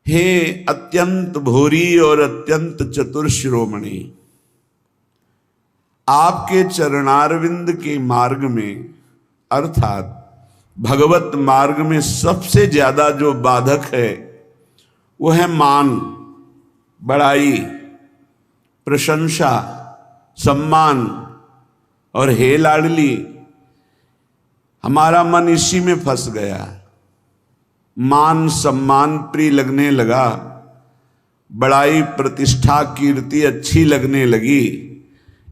हे अत्यंत भोरी और अत्यंत चतुर शिरोमणि, आपके चरणारविंद के मार्ग में अर्थात भगवत मार्ग में सबसे ज्यादा जो बाधक है वो है मान, बड़ाई, प्रशंसा, सम्मान। और हे लाडली, हमारा मन इसी में फंस गया। मान सम्मान प्रिय लगने लगा, बड़ाई प्रतिष्ठा कीर्ति अच्छी लगने लगी,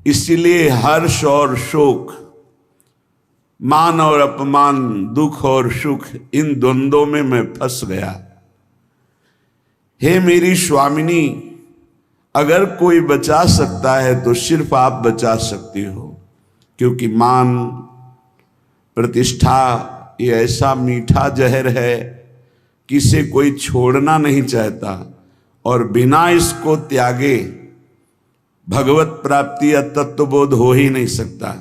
इसीलिए हर्ष और शोक, मान और अपमान, दुख और सुख, इन द्वंद्वों में मैं फंस गया। हे मेरी स्वामिनी, अगर कोई बचा सकता है तो सिर्फ आप बचा सकती हो, क्योंकि मान प्रतिष्ठा ये ऐसा मीठा जहर है कि इसे कोई छोड़ना नहीं चाहता, और बिना इसको त्यागे भगवत प्राप्ति या तत्वबोध हो ही नहीं सकता।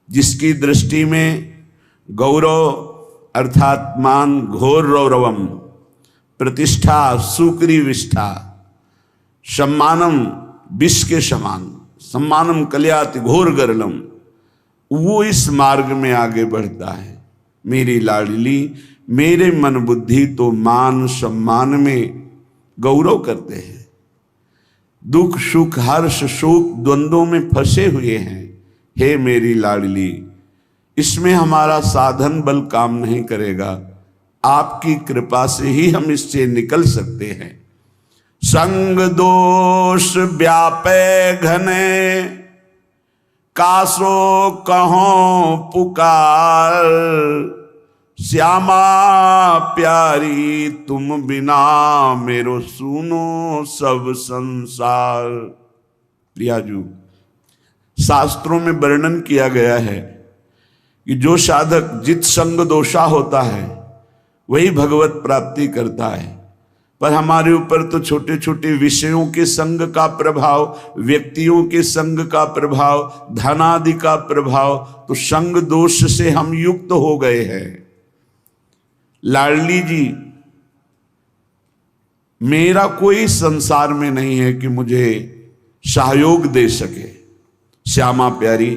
जिसकी दृष्टि में गौरव अर्थात मान घोर रौरवम, प्रतिष्ठा सुक्री विष्ठा, सम्मानम विष के समान, सम्मानम कल्याति घोर गरलम, वो इस मार्ग में आगे बढ़ता है। मेरी लाडली, मेरे मन बुद्धि तो मान सम्मान में गौरव करते हैं, दुख सुख हर्ष शोक द्वंद्वों में फंसे हुए हैं। हे मेरी लाडली, इसमें हमारा साधन बल काम नहीं करेगा, आपकी कृपा से ही हम इससे निकल सकते हैं। संग दोष व्यापे घने, कासो कहो पुकार, श्यामा प्यारी तुम बिना मेरो सुनो सब संसार। प्रियाजू, शास्त्रों में वर्णन किया गया है कि जो साधक जित संग दोषा होता है वही भगवत प्राप्ति करता है। पर हमारे ऊपर तो छोटे छोटे विषयों के संग का प्रभाव, व्यक्तियों के संग का प्रभाव, धनादि का प्रभाव, तो संग दोष से हम युक्त हो गए हैं। लाडली जी, मेरा कोई संसार में नहीं है कि मुझे सहयोग दे सके। श्यामा प्यारी,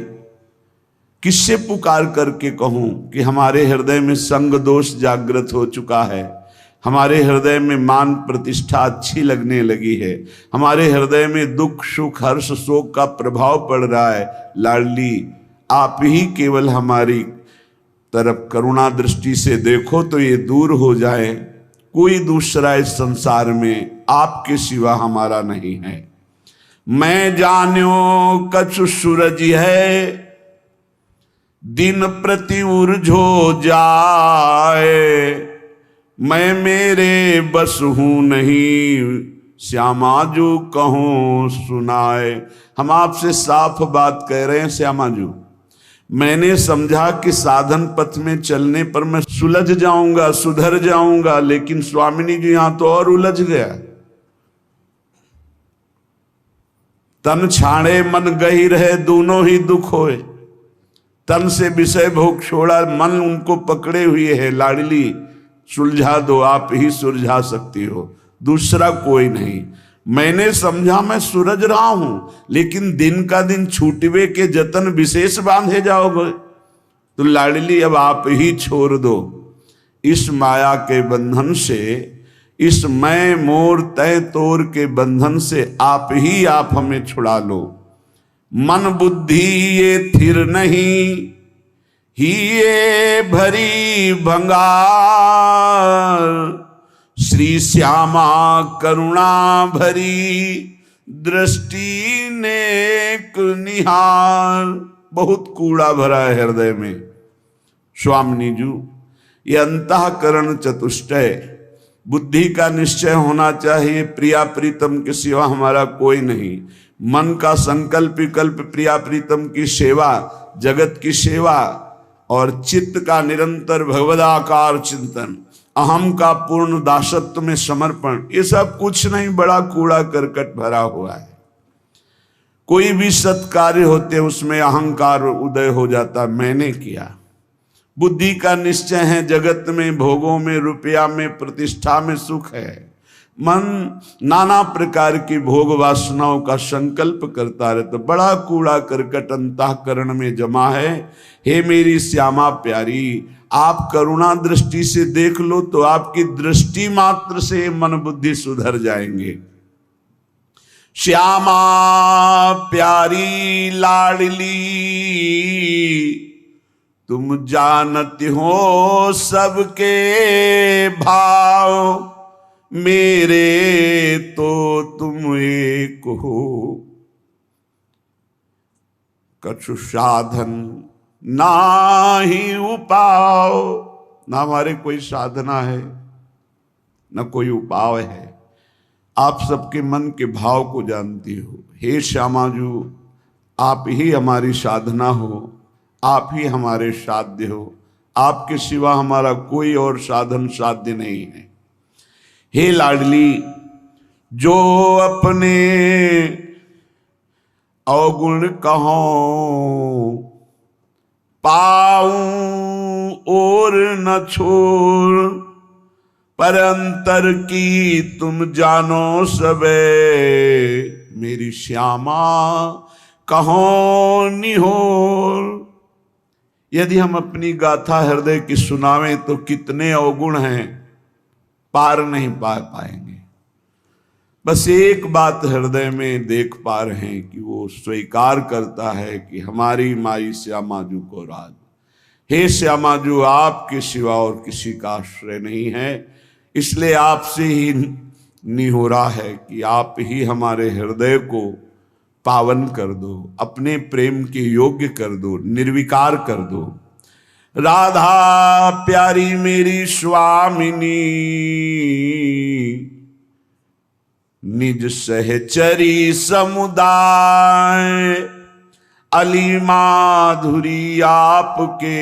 किससे पुकार करके कहूं कि हमारे हृदय में संग दोष जागृत हो चुका है, हमारे हृदय में मान प्रतिष्ठा अच्छी लगने लगी है, हमारे हृदय में दुख सुख हर्ष शोक का प्रभाव पड़ रहा है। लाडली, आप ही केवल हमारी तरफ करुणा दृष्टि से देखो तो ये दूर हो जाए। कोई दूसरा इस संसार में आपके सिवा हमारा नहीं है। मैं जान्यो कछु सूरज है, दिन प्रति उर्झो जाए, मैं मेरे बस हूं नहीं, श्यामा जो कहूं सुनाए। हम आपसे साफ बात कह रहे हैं श्यामा जी। मैंने समझा कि साधन पथ में चलने पर मैं सुलझ जाऊंगा, सुधर जाऊंगा, लेकिन स्वामिनी जी यहां तो और उलझ गया। तन छाड़े मन गही रहे, दोनों ही दुख होए। तन से विषय भोग छोड़ा, मन उनको पकड़े हुए है। लाडली, सुलझा दो, आप ही सुलझा सकती हो, दूसरा कोई नहीं। मैंने समझा मैं सूरज रहा हूं, लेकिन दिन का दिन छूटवे के जतन विशेष बांधे जाओगे। तो लाडली, अब आप ही छोड़ दो इस माया के बंधन से, इस मैं मोर तय तोर के बंधन से आप हमें छुड़ा लो। मन बुद्धि ये थिर नहीं, ही ये भरी भंगार, श्री श्यामा करुणा भरी, दृष्टि नेक निहार। बहुत कूड़ा भरा है हृदय में स्वामिनी जी। ये अंतःकरण चतुष्टय, बुद्धि का निश्चय होना चाहिए, प्रिया प्रीतम के सिवा हमारा कोई नहीं। मन का संकल्प विकल्प प्रिया प्रीतम की सेवा, जगत की सेवा, और चित्त का निरंतर भगवदाकार चिंतन, अहम का पूर्ण दासत्व में समर्पण, ये सब कुछ नहीं, बड़ा कूड़ा करकट भरा हुआ है। कोई भी सत्कार्य होते उसमें अहंकार उदय हो जाता, मैंने किया। बुद्धि का निश्चय है, जगत में भोगों में रुपया में प्रतिष्ठा में सुख है। मन नाना प्रकार की भोग वासनाओं का संकल्प करता रहता, बड़ा कूड़ा करकट अंतःकरण में जमा है। हे मेरी श्यामा प्यारी, आप करुणा दृष्टि से देख लो तो आपकी दृष्टि मात्र से मन बुद्धि सुधर जाएंगे। श्यामा प्यारी लाडली, तुम जानती हो सबके भाव, मेरे तो तुम एक हो। कछु साधन नाही उपाव, ना हमारे कोई साधना है न कोई उपाव है। आप सबके मन के भाव को जानती हो। हे श्यामाजू, आप ही हमारी साधना हो, आप ही हमारे साध्य हो। आपके सिवा हमारा कोई और साधन साध्य नहीं है। हे लाडली, जो अपने अवगुण कहो पाऊं और न छोड़, पर अंतर की तुम जानो सबे, मेरी श्यामा कहो निहोर। यदि हम अपनी गाथा हृदय की सुनावें तो कितने अवगुण हैं, पार नहीं पा पाएंगे। बस एक बात हृदय में देख पा रहे हैं कि वो स्वीकार करता है कि हमारी माई श्यामाजू को राज। हे श्यामाजू, आपके सिवा और किसी का आश्रय नहीं है, इसलिए आपसे ही निहोरा है कि आप ही हमारे हृदय को पावन कर दो, अपने प्रेम के योग्य कर दो, निर्विकार कर दो। राधा प्यारी मेरी स्वामिनी, निज सहचरी समुदाय, अली माधुरी आपके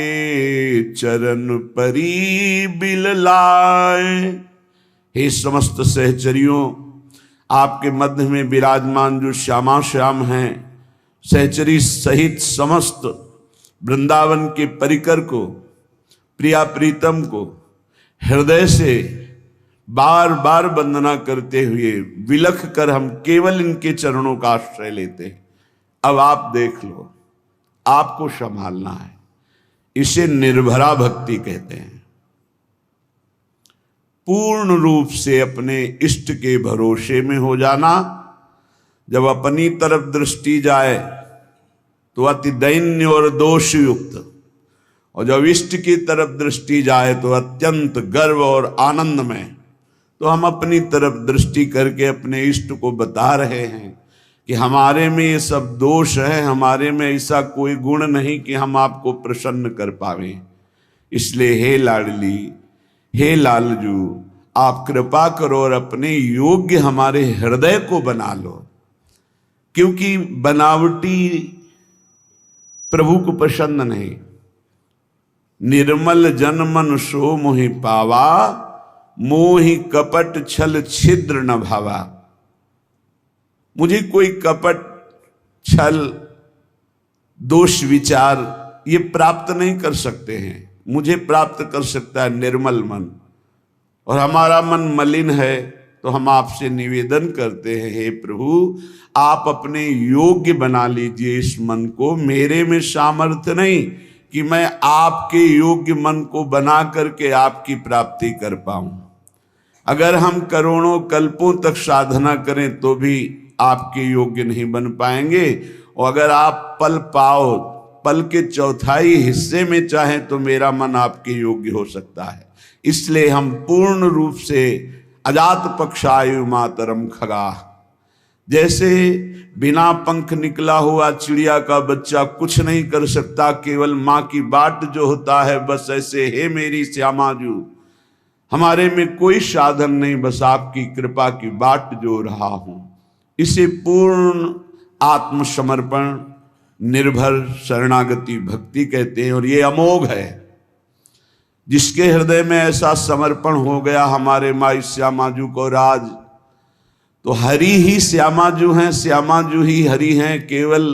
चरण परी बिललाए। हे समस्त सहचरियों, आपके मध्य में विराजमान जो श्यामा श्याम हैं, सहचरी सहित समस्त वृंदावन के परिकर को, प्रिया प्रीतम को हृदय से बार बार वंदना करते हुए विलख कर हम केवल इनके चरणों का आश्रय लेते हैं। अब आप देख लो, आपको संभालना है। इसे निर्भरा भक्ति कहते हैं। पूर्ण रूप से अपने इष्ट के भरोसे में हो जाना। जब अपनी तरफ दृष्टि जाए तो अति दैन्य और दोषयुक्त, और जब इष्ट की तरफ दृष्टि जाए तो अत्यंत गर्व और आनंद में। तो हम अपनी तरफ दृष्टि करके अपने इष्ट को बता रहे हैं कि हमारे में ये सब दोष है, हमारे में ऐसा कोई गुण नहीं कि हम आपको प्रसन्न कर पावें। इसलिए हे लाडली, हे लालजू, आप कृपा करो और अपने योग्य हमारे हृदय को बना लो, क्योंकि बनावटी प्रभु को पसंद नहीं। निर्मल जन मन सो मोहि पावा, मोहि कपट छल छिद्र न भावा। मुझे कोई कपट छल दोष विचार ये प्राप्त नहीं कर सकते हैं। मुझे प्राप्त कर सकता है निर्मल मन, और हमारा मन मलिन है। तो हम आपसे निवेदन करते हैं, हे प्रभु, आप अपने योग्य बना लीजिए इस मन को। मेरे में सामर्थ्य नहीं कि मैं आपके योग्य मन को बना करके आपकी प्राप्ति कर पाऊं। अगर हम करोड़ों कल्पों तक साधना करें तो भी आपके योग्य नहीं बन पाएंगे। और अगर आप पल पाओ, पल के चौथाई हिस्से में चाहें तो मेरा मन आपके योग्य हो सकता है। इसलिए हम पूर्ण रूप से अजात पक्षायु मातरम खगा, जैसे बिना पंख निकला हुआ चिड़िया का बच्चा कुछ नहीं कर सकता, केवल माँ की बाट जो होता है, बस ऐसे हे मेरी श्यामाजू, हमारे में कोई साधन नहीं, बस आपकी कृपा की बाट जो रहा हूं। इसे पूर्ण आत्मसमर्पण, निर्भर शरणागति भक्ति कहते हैं। और ये अमोघ है। जिसके हृदय में ऐसा समर्पण हो गया हमारे माई श्यामाजू को राज, तो हरि ही श्यामाजू हैं, श्यामाजू ही हरि हैं। केवल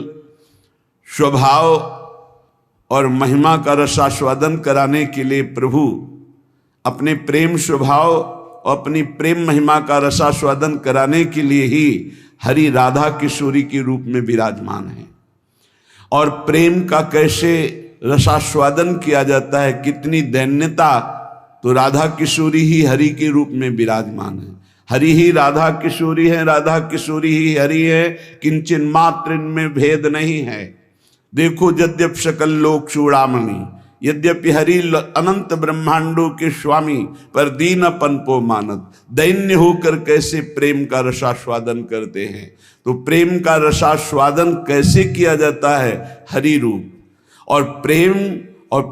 स्वभाव और महिमा का रसास्वादन कराने के लिए प्रभु अपने प्रेम स्वभाव और अपनी प्रेम महिमा का रसास्वादन कराने के लिए ही हरि राधा किशोरी के रूप में विराजमान है। और प्रेम का कैसे रसास्वादन किया जाता है, कितनी दैन्यता, तो राधा किशोरी ही हरि के रूप में विराजमान है। हरि ही राधा किशोरी है, राधा किशोरी ही हरि है, किंचन मात्र इनमें भेद नहीं है। देखो यद्यप सकल लोक चूड़ामणि, यद्यपि हरि अनंत ब्रह्मांडों के स्वामी, पर दीनपन को मानत, दैन्य होकर कैसे प्रेम का रसास्वादन करते हैं। तो प्रेम का रसास्वादन कैसे किया जाता है, हरि रूप। और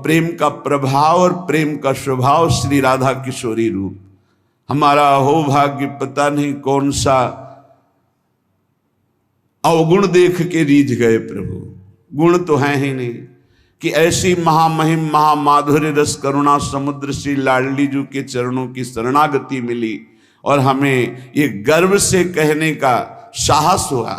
प्रेम का प्रभाव और प्रेम का स्वभाव श्री राधा किशोरी रूप। हमारा अहो भाग्य, पता नहीं कौन सा अवगुण देख के रीझ गए प्रभु। गुण तो है ही नहीं कि ऐसी महामहिम महामाधुर्य रस करुणा समुद्र श्री लाडली जी के चरणों की शरणागति मिली, और हमें ये गर्व से कहने का साहस हुआ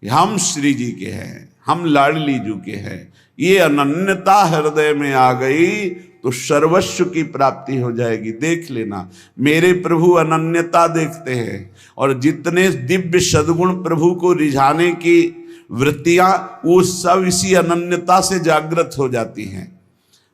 कि हम श्री जी के हैं, हम लाडली जी के हैं। ये अनन्यता हृदय में आ गई तो सर्वस्व की प्राप्ति हो जाएगी। देख लेना, मेरे प्रभु अनन्यता देखते हैं, और जितने दिव्य सद्गुण प्रभु को रिझाने की वृत्तियां, वो सब इसी अनन्यता से जागृत हो जाती हैं।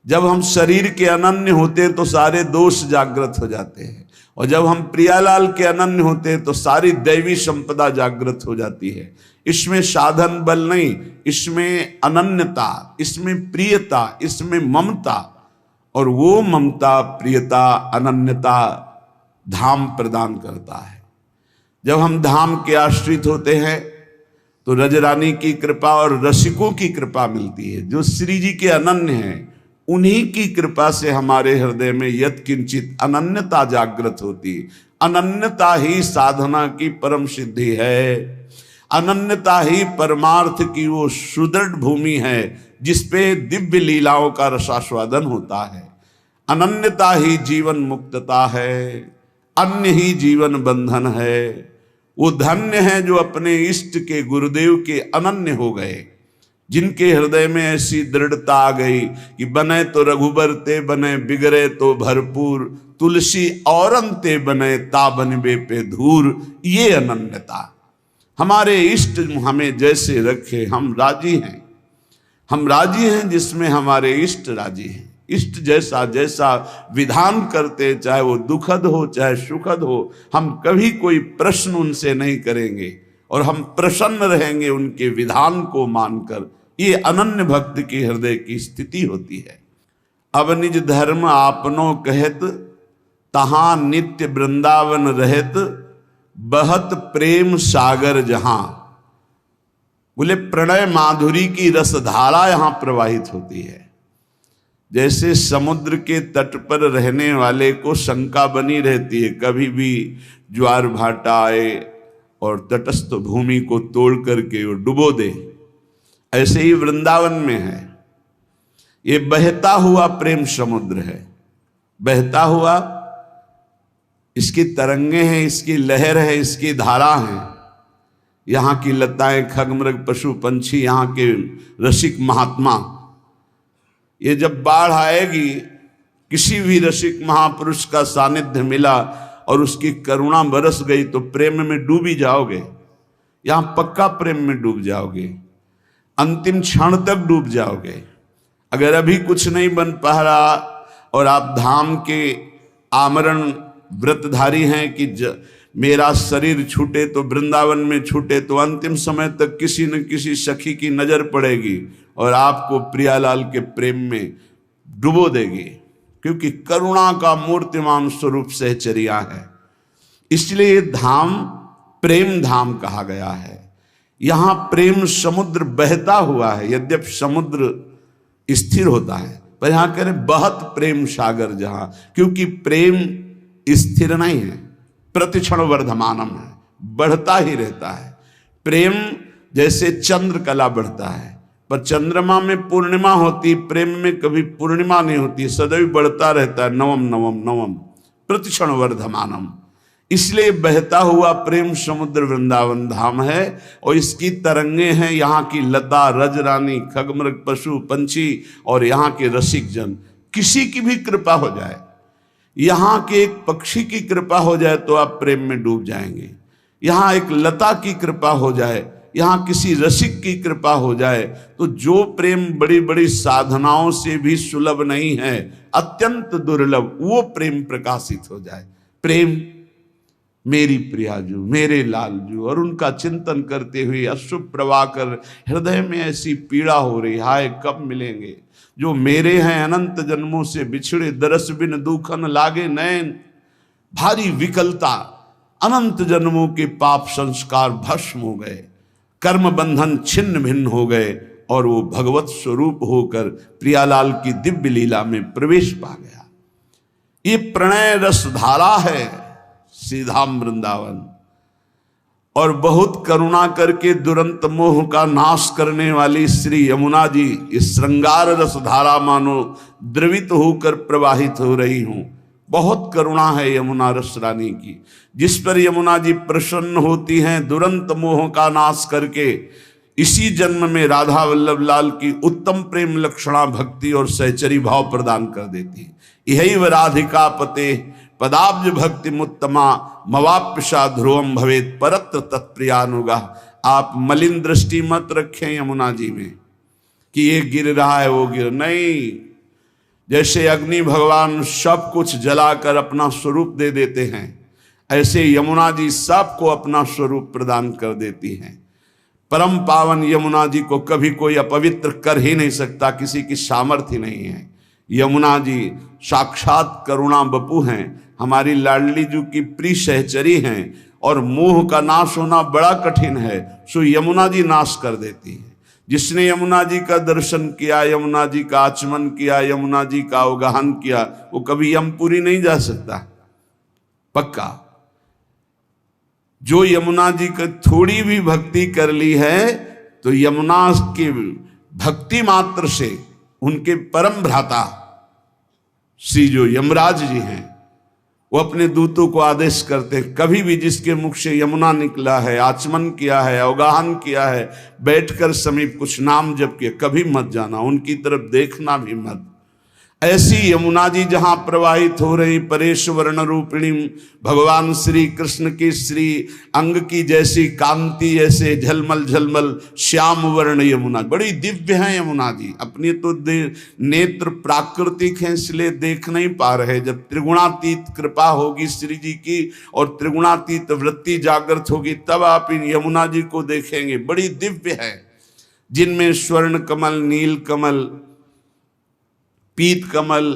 जब हम शरीर के अनन्य होते हैं तो सारे दोष जागृत हो जाते हैं, और जब हम प्रियालाल के अनन्य होते हैं तो सारी दैवी संपदा जागृत हो जाती है। इसमें साधन बल नहीं, इसमें अनन्यता, इसमें प्रियता, इसमें ममता, और वो ममता प्रियता अनन्यता धाम प्रदान करता है। जब हम धाम के आश्रित होते हैं तो रजरानी की कृपा और रसिकों की कृपा मिलती है। जो श्री जी के अनन्य हैं, उन्हीं की कृपा से हमारे हृदय में यत् किंचित अनन्यता जागृत होती है। अनन्यता ही साधना की परम सिद्धि है। अनन्यता ही परमार्थ की वो सुदृढ़ भूमि है जिसपे दिव्य लीलाओं का रसास्वादन होता है। अनन्यता ही जीवन मुक्तता है, अन्य ही जीवन बंधन है। वो धन्य है जो अपने इष्ट के गुरुदेव के अनन्य हो गए, जिनके हृदय में ऐसी दृढ़ता आ गई कि बने तो रघुबर ते बने, बिगड़े तो भरपूर, तुलसी और अंते बने, ता बनबे पे धूर। ये अनन्यता, हमारे इष्ट हमें जैसे रखे हम राजी हैं। हम राजी हैं जिसमें हमारे इष्ट राजी हैं। इष्ट जैसा जैसा विधान करते, चाहे वो दुखद हो चाहे सुखद हो, हम कभी कोई प्रश्न उनसे नहीं करेंगे, और हम प्रसन्न रहेंगे उनके विधान को मानकर। ये अनन्य भक्त की हृदय की स्थिति होती है। अब निज धर्म आपनो कहत, तहां नित्य वृंदावन रहत, बहत प्रेम सागर जहां। बोले प्रणय माधुरी की रसधारा यहां प्रवाहित होती है। जैसे समुद्र के तट पर रहने वाले को शंका बनी रहती है, कभी भी ज्वार भाटा आए और तटस्थ भूमि को तोड़ करके वो डुबो दे, ऐसे ही वृंदावन में है। ये बहता हुआ प्रेम समुद्र है, बहता हुआ, इसकी तरंगे हैं, इसकी लहर है, इसकी धारा है। यहाँ की लताएं, खगमृग, पशु पंछी, यहाँ के रसिक महात्मा, ये जब बाढ़ आएगी, किसी भी रसिक महापुरुष का सानिध्य मिला और उसकी करुणा बरस गई तो प्रेम में डूबी जाओगे। यहां पक्का प्रेम में डूब जाओगे, अंतिम क्षण तक डूब जाओगे। अगर अभी कुछ नहीं बन पा रहा और आप धाम के आमरण व्रतधारी हैं कि मेरा शरीर छूटे तो वृंदावन में छूटे, तो अंतिम समय तक किसी न किसी सखी की नजर पड़ेगी और आपको प्रियालाल के प्रेम में डुबो देगी, क्योंकि करुणा का मूर्तिमान स्वरूप सहचर्या है। इसलिए धाम प्रेम धाम कहा गया है। यहां प्रेम समुद्र बहता हुआ है। यद्यपि समुद्र स्थिर होता है, पर यहां कह रहे बहत प्रेम सागर जहां, क्योंकि प्रेम स्थिर नहीं है, प्रतिक्षण वर्धमानम है, बढ़ता ही रहता है। प्रेम जैसे चंद्र कला बढ़ता है, पर चंद्रमा में पूर्णिमा होती, प्रेम में कभी पूर्णिमा नहीं होती, सदैव बढ़ता रहता है। नवम नवम नवम प्रतिक्षण वर्धमानम। इसलिए बहता हुआ प्रेम समुद्र वृंदावन धाम है, और इसकी तरंगे हैं यहाँ की लता, रजरानी, खगमृग, पशु पंछी और यहाँ के रसिक जन। किसी की भी कृपा हो जाए, यहां के एक पक्षी की कृपा हो जाए तो आप प्रेम में डूब जाएंगे। यहां एक लता की कृपा हो जाए, यहां किसी रसिक की कृपा हो जाए, तो जो प्रेम बड़ी बड़ी साधनाओं से भी सुलभ नहीं है, अत्यंत दुर्लभ, वो प्रेम प्रकाशित हो जाए। प्रेम मेरी प्रियाजू, मेरे लालजू, और उनका चिंतन करते हुए अश्रु प्रवाह कर हृदय में ऐसी पीड़ा हो रही, हाय कब मिलेंगे जो मेरे हैं अनंत जन्मों से बिछड़े, दरस बिन दुखन लागे नैन, भारी विकलता, अनंत जन्मों के पाप संस्कार भस्म हो गए, कर्म बंधन छिन्न भिन्न हो गए, और वो भगवत स्वरूप होकर प्रियालाल की दिव्य लीला में प्रवेश पा गया। ये प्रणय रस धारा है सीधाम वृंदावन, और बहुत करुणा करके दुरंत मोह का नाश करने वाली श्री यमुना जी इस श्रृंगार रस धारा मानो द्रवित होकर प्रवाहित हो रही हूं। बहुत करुणा है यमुना रस रानी की, जिस पर यमुना जी प्रसन्न होती हैं, दुरंत मोह का नाश करके इसी जन्म में राधा वल्लभ लाल की उत्तम प्रेम लक्षणा भक्ति और सहचरी भाव प्रदान कर देती। यही व राधिका पते पदाब्ज भक्ति मुत्तमा मवाप्यशा ध्रुवम भवेत परत्र तत्प्रियानुगा। आप मलिन दृष्टि मत रखें यमुना जी में कि ये गिर रहा है वो गिर नहीं। जैसे अग्नि भगवान सब कुछ जलाकर अपना स्वरूप दे देते हैं, ऐसे यमुना जी सबको अपना स्वरूप प्रदान कर देती हैं। परम पावन यमुना जी को कभी कोई अपवित्र कर ही नहीं सकता, किसी की सामर्थ्य नहीं है। यमुना जी साक्षात करुणा बपू हैं, हमारी लाडली जी की प्रिय सहचरी हैं, और मोह का नाश होना बड़ा कठिन है, सो यमुना जी नाश कर देती हैं। जिसने यमुना जी का दर्शन किया, यमुना जी का आचमन किया, यमुना जी का अवगाहन किया, वो कभी यमपुरी नहीं जा सकता, पक्का। जो यमुना जी का थोड़ी भी भक्ति कर ली है, तो यमुना की भक्ति मात्र से उनके परम भ्राता श्री जो यमराज जी हैं, वो अपने दूतों को आदेश करते हैं, कभी भी जिसके मुख से यमुना निकला है, आचमन किया है, अवगाहन किया है, बैठकर समीप कुछ नाम जप किया, कभी मत जाना, उनकी तरफ देखना भी मत। ऐसी यमुना जी जहां प्रवाहित हो रही, परेश वर्ण रूपिणी भगवान श्री कृष्ण की श्री अंग की जैसी कांति, ऐसे झलमल झलमल श्याम वर्ण यमुना, बड़ी दिव्य है यमुना जी। अपनी तो नेत्र प्राकृतिक हैं, इसलिए देख नहीं पा रहे। जब त्रिगुणातीत कृपा होगी श्री जी की और त्रिगुणातीत वृत्ति जागृत होगी, तब आप इन यमुना जी को देखेंगे। बड़ी दिव्य है, जिनमें स्वर्ण कमल, नील कमल, पीत कमल,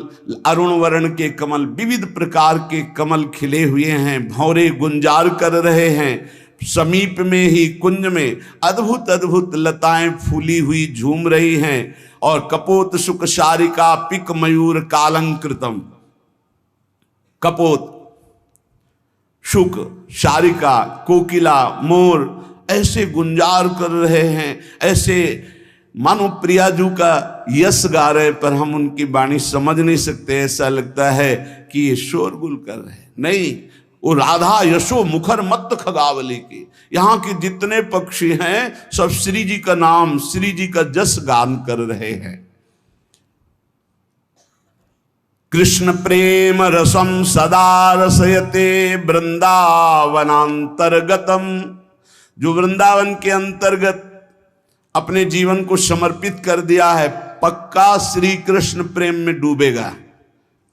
अरुण वर्ण के कमल, विविध प्रकार के कमल खिले हुए हैं, भौरे गुंजार कर रहे हैं। समीप में ही कुंज में अद्भुत अद्भुत लताएं फूली हुई झूम रही हैं, और कपोत सुख शारिका पिक मयूर कालंकृतम, कपोत, शुक, शारिका, कोकिला, मोर ऐसे गुंजार कर रहे हैं, ऐसे मानो प्रियाजू का यश गा रहे, पर हम उनकी वाणी समझ नहीं सकते। ऐसा लगता है कि ये शोरगुल कर रहे हैं, नहीं, वो राधा यशो मुखर मत खगावली की। यहाँ के जितने पक्षी हैं सब श्री जी का नाम, श्री जी का जस गान कर रहे हैं। कृष्ण प्रेम रसम सदा रसयते वृंदावनांतर्गतम, जो वृंदावन के अंतर्गत अपने जीवन को समर्पित कर दिया है, पक्का श्री कृष्ण प्रेम में डूबेगा,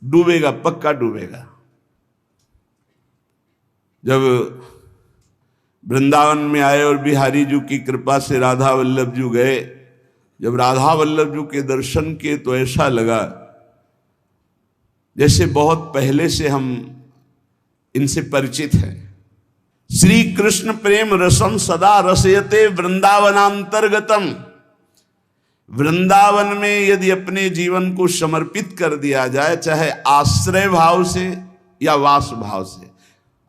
डूबेगा, पक्का डूबेगा। जब वृंदावन में आए और बिहारी जी की कृपा से राधा वल्लभ जी गए, जब राधा वल्लभ जी के दर्शन किए तो ऐसा लगा जैसे बहुत पहले से हम इनसे परिचित हैं। श्री कृष्ण प्रेम रसम सदा रसयते वृंदावनांतर्गतम, वृंदावन में यदि अपने जीवन को समर्पित कर दिया जाए, चाहे आश्रय भाव से या वास भाव से,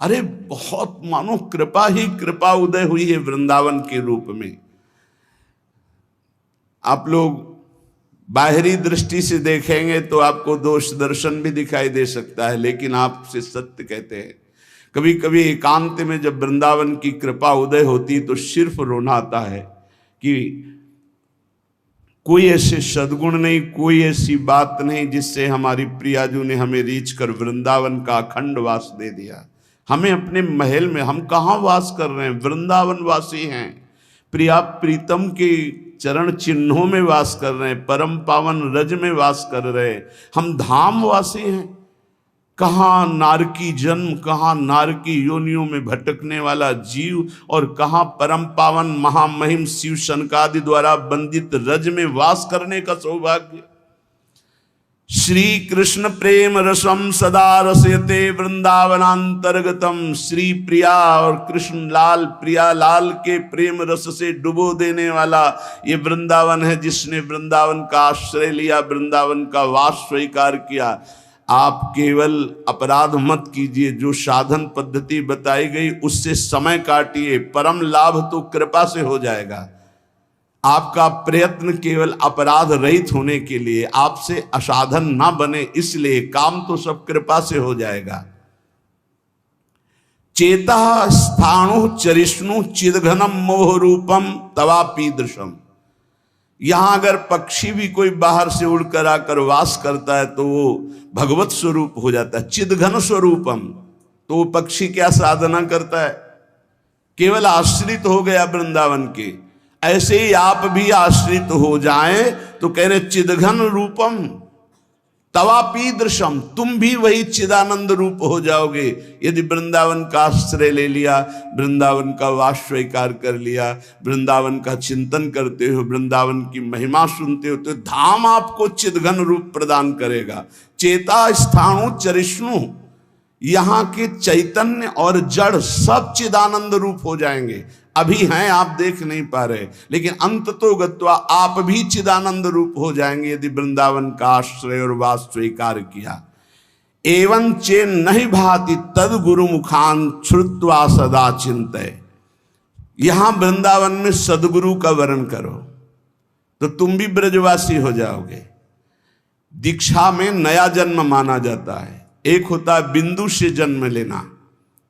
अरे बहुत मानो कृपा ही कृपा उदय हुई है वृंदावन के रूप में। आप लोग बाहरी दृष्टि से देखेंगे तो आपको दोष दर्शन भी दिखाई दे सकता है, लेकिन आपसे सत्य कहते हैं, कभी कभी एकांत में जब वृंदावन की कृपा उदय होती तो सिर्फ रोना आता है कि कोई ऐसे सद्गुण नहीं, कोई ऐसी बात नहीं जिससे हमारी प्रियाजू ने हमें रीछ कर वृंदावन का अखंड वास दे दिया। हमें अपने महल में, हम कहाँ वास कर रहे हैं, वृंदावन वासी हैं, प्रिया प्रीतम के चरण चिन्हों में वास कर रहे हैं, परम पावन रज में वास कर रहे हैं, हम धाम वासी हैं। कहाँ नारकी जन्म, कहाँ नारकी योनियों में भटकने वाला जीव, और कहाँ परम पावन महामहिम शिव शनकादि द्वारा बंदित रज में वास करने का सौभाग्य। श्री कृष्ण प्रेम रसम सदा रसयते वृंदावनांतर्गतम। श्री प्रिया और कृष्ण लाल, प्रिया लाल के प्रेम रस से डुबो देने वाला ये वृंदावन है, जिसने वृंदावन का आश्रय लिया, वृंदावन का वास स्वीकार किया। आप केवल अपराध मत कीजिए, जो साधन पद्धति बताई गई उससे समय काटिए, परम लाभ तो कृपा से हो जाएगा। आपका प्रयत्न केवल अपराध रहित होने के लिए, आपसे असाधन ना बने, इसलिए काम तो सब कृपा से हो जाएगा। चेता स्थाणु चरिष्णु चिदघनम मोह रूपम तवापीदृशम। यहां अगर पक्षी भी कोई बाहर से उड़कर आकर वास करता है तो वो भगवत स्वरूप हो जाता है, चिदघन स्वरूपम। तो वो पक्षी क्या साधना करता है, केवल आश्रित हो गया वृंदावन के। ऐसे ही आप भी आश्रित हो जाएं तो कह रहे चिदघन रूपम तवापीदृशम, तुम भी वही चिदानंद रूप हो जाओगे यदि वृंदावन का आश्रय ले लिया, वृंदावन का वास स्वीकार कर लिया, वृंदावन का चिंतन करते हो, वृंदावन की महिमा सुनते हो, तो धाम आपको चिदघन रूप प्रदान करेगा। चेता स्थाणु चरिष्णु, यहाँ के चैतन्य और जड़ सब चिदानंद रूप हो जाएंगे। अभी हैं, आप देख नहीं पा रहे, लेकिन अंत तो गत्वा आप भी चिदानंद रूप हो जाएंगे यदि वृंदावन का आश्रय और वास स्वीकार किया। एवं चे नहीं भाति तद गुरु मुखान श्रुत्वा सदा चिंतय। यहां वृंदावन में सदगुरु का वर्ण करो तो तुम भी ब्रजवासी हो जाओगे। दीक्षा में नया जन्म माना जाता है। एक होता है बिंदु से जन्म लेना,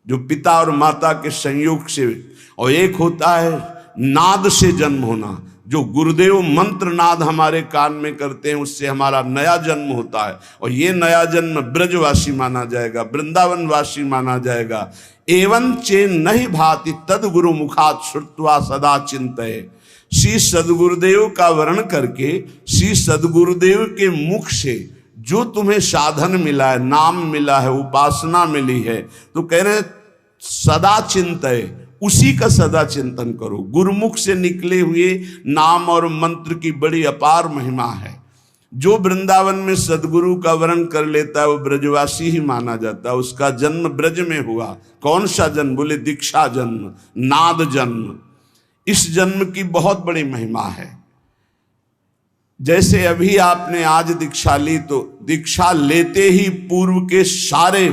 जो पिता और माता के संयोग से, और एक होता है नाद से जन्म होना, जो गुरुदेव मंत्र नाद हमारे कान में करते हैं, उससे हमारा नया जन्म होता है। और ये नया जन्म ब्रजवासी माना जाएगा, वृंदावन वासी माना जाएगा। एवं चे नहीं भाति तद गुरु मुखात श्रुत्वा सदा चिंतये। श्री सदगुरुदेव का वर्ण करके, श्री सदगुरुदेव के मुख से जो तुम्हें साधन मिला है, नाम मिला है, उपासना मिली है, तो कह रहे सदा चिंतय, उसी का सदा चिंतन करो। गुरुमुख से निकले हुए नाम और मंत्र की बड़ी अपार महिमा है। जो वृंदावन में सदगुरु का वर्ण कर लेता है वो ब्रजवासी ही माना जाता है। उसका जन्म ब्रज में हुआ। कौन सा जन्म? बोले दीक्षा जन्म, नाद जन्म। इस जन्म की बहुत बड़ी महिमा है। जैसे अभी आपने आज दीक्षा ली, तो दीक्षा लेते ही पूर्व के सारे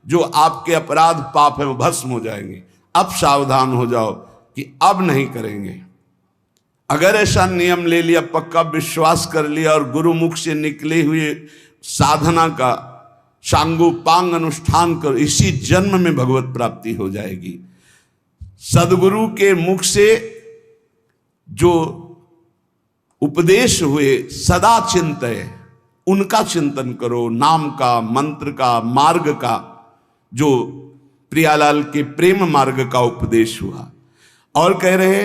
जो आपके अपराध पाप है वो भस्म हो जाएंगे। अब सावधान हो जाओ कि अब नहीं करेंगे। अगर ऐसा नियम ले लिया, पक्का विश्वास कर लिया और गुरुमुख से निकले हुए साधना का सांगोपांग अनुष्ठान कर, इसी जन्म में भगवत प्राप्ति हो जाएगी। सदगुरु के मुख से जो उपदेश हुए सदा चिंतय, उनका चिंतन करो। नाम का, मंत्र का, मार्ग का, जो प्रियालाल के प्रेम मार्ग का उपदेश हुआ। और कह रहे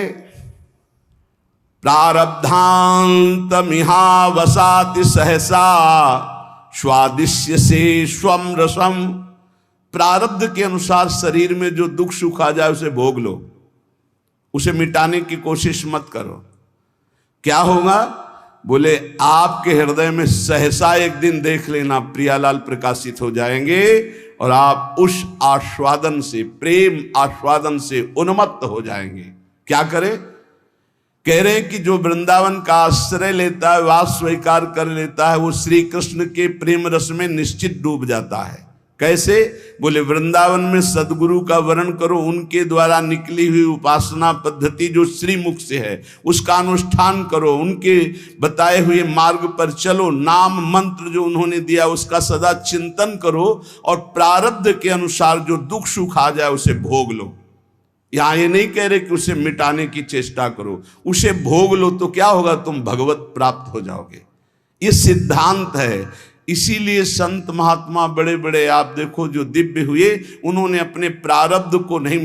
प्रारब्धांत मिहा वसाति सहसा स्वादिश्य से स्वम रसम। प्रारब्ध के अनुसार शरीर में जो दुख सुख आ जाए उसे भोग लो, उसे मिटाने की कोशिश मत करो। क्या होगा? बोले आपके हृदय में सहसा एक दिन देख लेना प्रियालाल प्रकाशित हो जाएंगे और आप उस आस्वादन से, प्रेम आस्वादन से उन्मत्त हो जाएंगे। क्या करें? कह रहे हैं कि जो वृंदावन का आश्रय लेता है, वास स्वीकार कर लेता है, वो श्री कृष्ण के प्रेम रस में निश्चित डूब जाता है। कैसे? बोले वृंदावन में सदगुरु का वर्ण करो, उनके द्वारा निकली हुई उपासना पद्धति जो श्रीमुख से है उसका अनुष्ठान करो, उनके बताए हुए मार्ग पर चलो, नाम मंत्र जो उन्होंने दिया उसका सदा चिंतन करो और प्रारब्ध के अनुसार जो दुख सुख आ जाए उसे भोग लो। यहां ये नहीं कह रहे कि उसे मिटाने की चेष्टा करो, उसे भोग लो तो क्या होगा, तुम भगवत प्राप्त हो जाओगे। ये सिद्धांत है। इसीलिए संत महात्मा बड़े बड़े आप देखो जो दिव्य हुए, उन्होंने अपने प्रारब्ध को नहीं